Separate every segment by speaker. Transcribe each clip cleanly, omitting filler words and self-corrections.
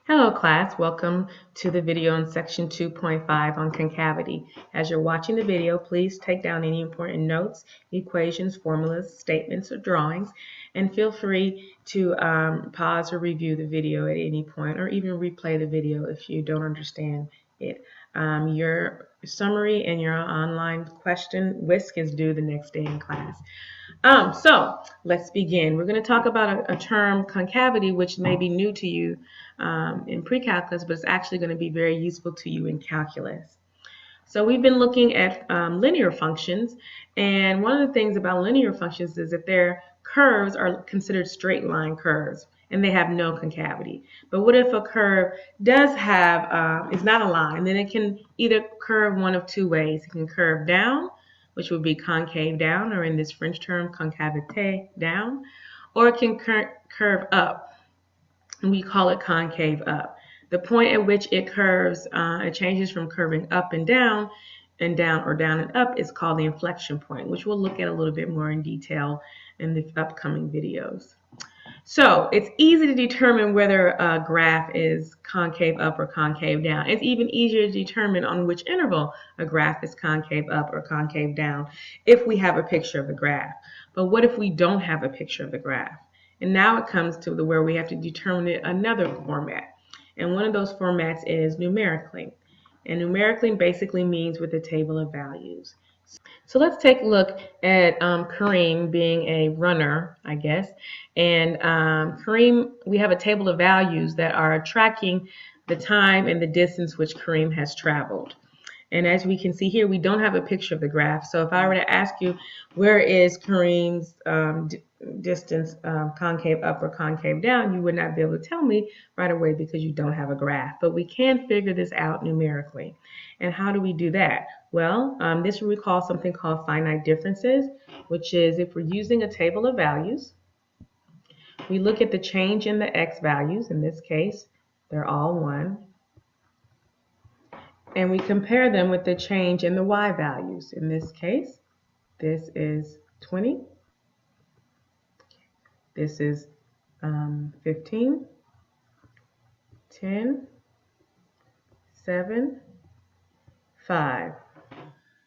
Speaker 1: Hello class, welcome to the video in section 2.5 on concavity. As you're watching the video, please take down any important notes, equations, formulas, statements, or drawings, and feel free to pause or review the video at any point, or even replay the video if you don't understand it. Your summary and your online question whisk is due the next day in class. So let's begin. We're going to talk about a term, concavity, which may be new to you in Precalculus, but it's actually going to be very useful to you in calculus. So we've been looking at linear functions, and one of the things about linear functions is that their curves are considered straight line curves, and they have no concavity. But what if a curve does have, is not a line? Then it can either curve one of two ways. It can curve down, which would be concave down, or in this French term, concavité, down, or it can curve up, and we call it concave up. The point at which it curves, it changes from curving up and down, or down and up, is called the inflection point, which we'll look at a little bit more in detail in the upcoming videos. So it's easy to determine whether a graph is concave up or concave down. It's even easier to determine on which interval a graph is concave up or concave down if we have a picture of the graph. But what if we don't have a picture of the graph? And now it comes to where we have to determine another format. And one of those formats is numerically. And numerically basically means with a table of values. So let's take a look at Kareem being a runner, I guess. And Kareem, we have a table of values that are tracking the time and the distance which Kareem has traveled. And as we can see here, we don't have a picture of the graph. So if I were to ask you, where is Kareem's distance concave up or concave down, you would not be able to tell me right away because you don't have a graph. But we can figure this out numerically. And how do we do that? Well, this we call something called finite differences, which is if we're using a table of values, we look at the change in the x values. In this case, they're all 1. And we compare them with the change in the y values. In this case, this is 20. This is 15, 10, 7, 5.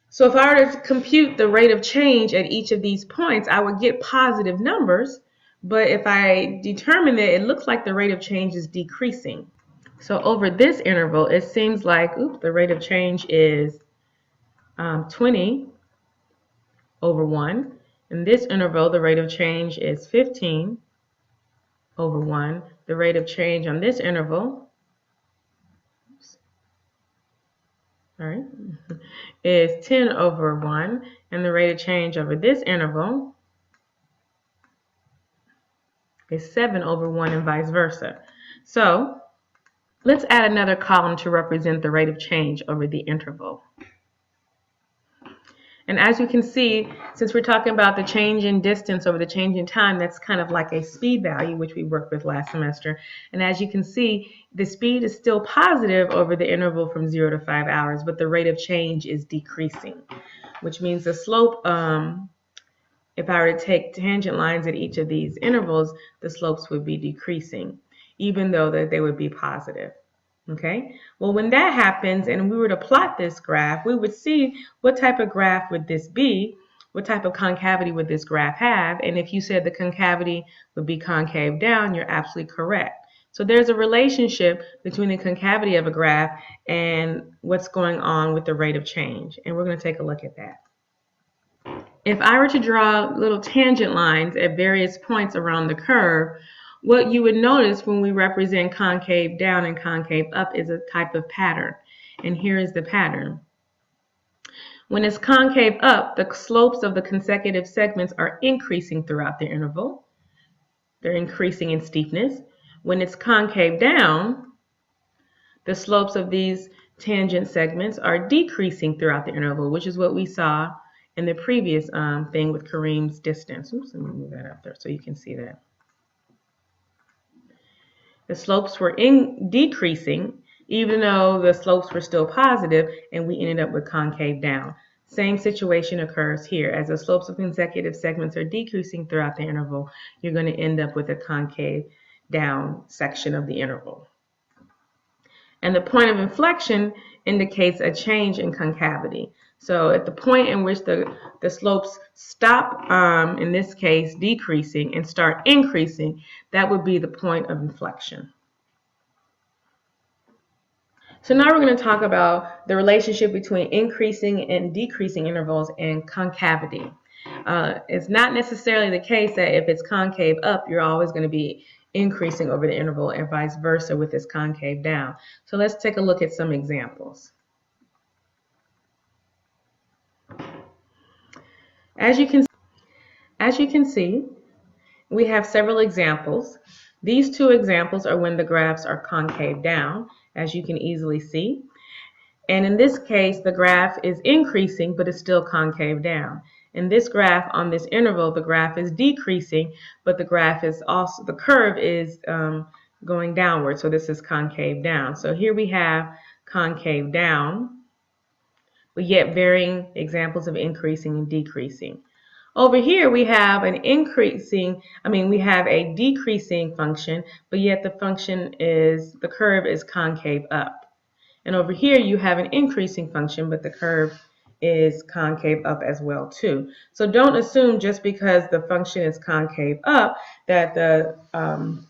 Speaker 1: So if I were to compute the rate of change at each of these points, I would get positive numbers. But if I determine that it looks like the rate of change is decreasing. So over this interval, it seems like, the rate of change is 20 over 1. In this interval, the rate of change is 15 over 1. The rate of change on this interval is 10 over 1. And the rate of change over this interval is 7 over 1 and vice versa. So let's add another column to represent the rate of change over the interval. And as you can see, since we're talking about the change in distance over the change in time, that's kind of like a speed value, which we worked with last semester. And as you can see, the speed is still positive over the interval from 0 to 5 hours, but the rate of change is decreasing, which means the slope, if I were to take tangent lines at each of these intervals, the slopes would be decreasing, even though that they would be positive. Okay, well, when that happens and we were to plot this graph, we would see what type of graph would this be, what type of concavity would this graph have, and if you said the concavity would be concave down, you're absolutely correct. So there's a relationship between the concavity of a graph and what's going on with the rate of change, and we're going to take a look at that. If I were to draw little tangent lines at various points around the curve, what you would notice when we represent concave down and concave up is a type of pattern. And here is the pattern. When it's concave up, the slopes of the consecutive segments are increasing throughout the interval. They're increasing in steepness. When it's concave down, the slopes of these tangent segments are decreasing throughout the interval, which is what we saw in the previous thing with Kareem's distance. Oops, let me move that up there so you can see that. The slopes were decreasing, even though the slopes were still positive, and we ended up with concave down. Same situation occurs here. As the slopes of consecutive segments are decreasing throughout the interval, you're going to end up with a concave down section of the interval. And the point of inflection indicates a change in concavity. So at the point in which the slopes stop, in this case, decreasing and start increasing, that would be the point of inflection. So now we're going to talk about the relationship between increasing and decreasing intervals and concavity. It's not necessarily the case that if it's concave up, you're always going to be increasing over the interval, and vice versa with this concave down. So let's take a look at some examples. As you can see, we have several examples. These two examples are when the graphs are concave down, as you can easily see. And in this case, the graph is increasing, but it's still concave down. In this graph, on this interval, the graph is decreasing, but the graph is also, the curve is going downward. So this is concave down. So here we have concave down, but yet varying examples of increasing and decreasing. Over here, we have a decreasing function, but yet the the curve is concave up. And over here, you have an increasing function, but the curve is concave up as well too. So don't assume just because the function is concave up that the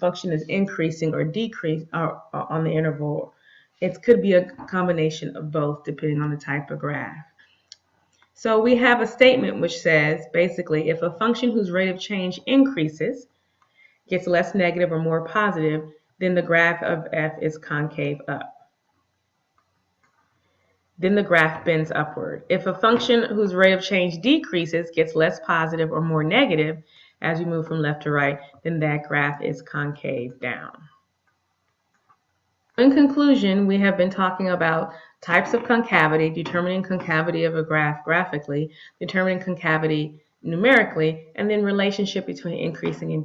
Speaker 1: function is increasing or decreasing on the interval. It could be a combination of both depending on the type of graph. So we have a statement which says, basically, if a function whose rate of change increases, gets less negative or more positive, then the graph of f is concave up. Then the graph bends upward. If a function whose rate of change decreases, gets less positive or more negative as we move from left to right, then that graph is concave down. In conclusion, we have been talking about types of concavity, determining concavity of a graph graphically, determining concavity numerically, and then relationship between increasing and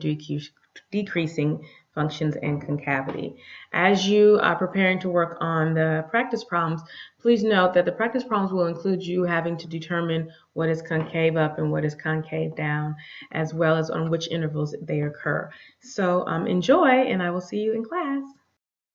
Speaker 1: decreasing functions and concavity. As you are preparing to work on the practice problems, please note that the practice problems will include you having to determine what is concave up and what is concave down, as well as on which intervals they occur. So enjoy, and I will see you in class.